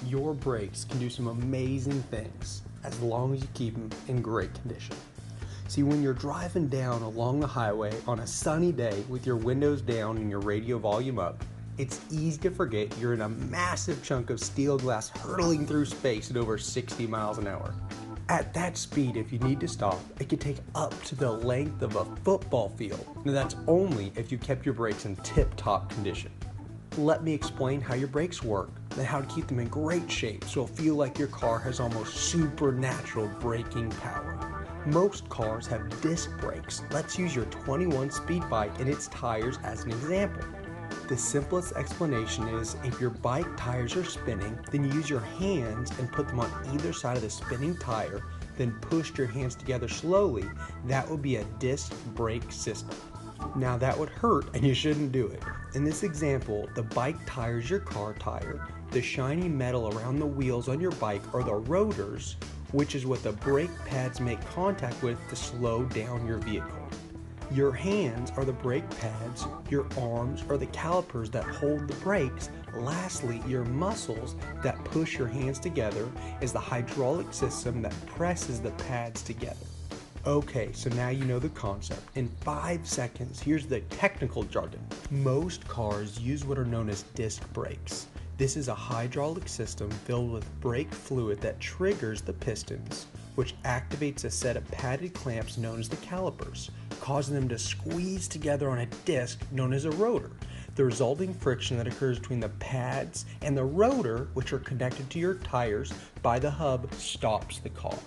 Your brakes can do some amazing things as long as you keep them in great condition. See, when you're driving down along the highway on a sunny day with your windows down and your radio volume up, it's easy to forget you're in a massive chunk of steel glass hurtling through space at over 60 miles an hour. At that speed, if you need to stop, it could take up to the length of a football field. Now that's only if you kept your brakes in tip-top condition. Let me explain how your brakes work and how to keep them in great shape so it'll feel like your car has almost supernatural braking power. Most cars have disc brakes. Let's use your 21 speed bike and its tires as an example. The simplest explanation is if your bike tires are spinning, then you use your hands and put them on either side of the spinning tire, then push your hands together slowly. That would be a disc brake system. Now that would hurt and you shouldn't do it. In this example, the bike tire is your car tire. The shiny metal around the wheels on your bike are the rotors, which is what the brake pads make contact with to slow down your vehicle. Your hands are the brake pads, your arms are the calipers that hold the brakes. Lastly, your muscles that push your hands together is the hydraulic system that presses the pads together. Okay, so now you know the concept. In 5 seconds, here's the technical jargon. Most cars use what are known as disc brakes. This is a hydraulic system filled with brake fluid that triggers the pistons, which activates a set of padded clamps known as the calipers, causing them to squeeze together on a disc known as a rotor. The resulting friction that occurs between the pads and the rotor, which are connected to your tires by the hub, stops the car.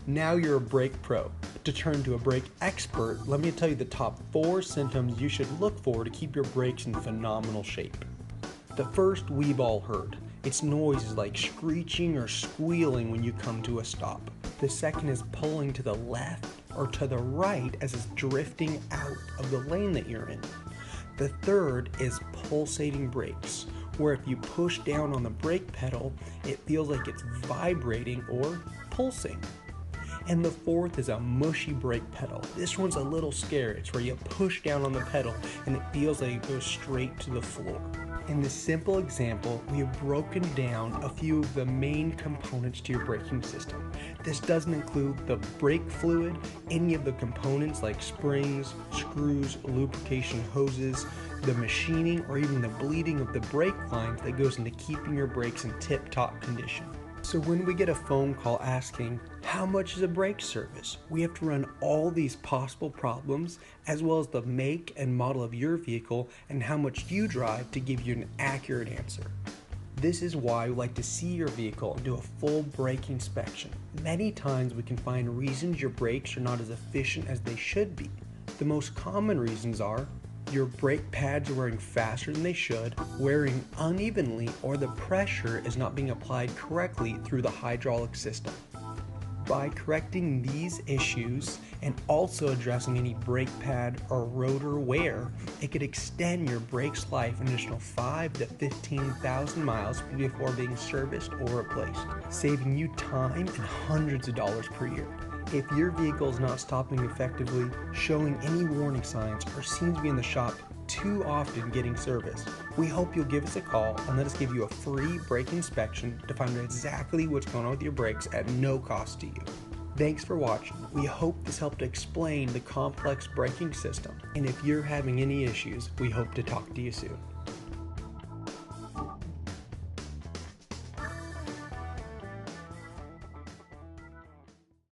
Now you're a brake pro. To turn to a brake expert, let me tell you the top 4 symptoms you should look for to keep your brakes in phenomenal shape. The first we've all heard. It's noises like screeching or squealing when you come to a stop. The second is pulling to the left or to the right as it's drifting out of the lane that you're in. The third is pulsating brakes, where if you push down on the brake pedal, it feels like it's vibrating or pulsing. And the fourth is a mushy brake pedal. This one's a little scary. It's where you push down on the pedal and it feels like it goes straight to the floor. In this simple example, we have broken down a few of the main components to your braking system. This doesn't include the brake fluid, any of the components like springs, screws, lubrication hoses, the machining, or even the bleeding of the brake lines that goes into keeping your brakes in tip-top condition. So when we get a phone call asking, how much is a brake service? We have to run all these possible problems as well as the make and model of your vehicle and how much you drive to give you an accurate answer. This is why we like to see your vehicle and do a full brake inspection. Many times we can find reasons your brakes are not as efficient as they should be. The most common reasons are your brake pads are wearing faster than they should, wearing unevenly, or the pressure is not being applied correctly through the hydraulic system. By correcting these issues and also addressing any brake pad or rotor wear, it could extend your brake's life an additional 5,000 to 15,000 miles before being serviced or replaced, saving you time and hundreds of dollars per year. If your vehicle is not stopping effectively, showing any warning signs, or seems to be in the shop too often getting serviced, we hope you'll give us a call and let us give you a free brake inspection to find out exactly what's going on with your brakes at no cost to you. Thanks for watching. We hope this helped explain the complex braking system. And if you're having any issues, we hope to talk to you soon.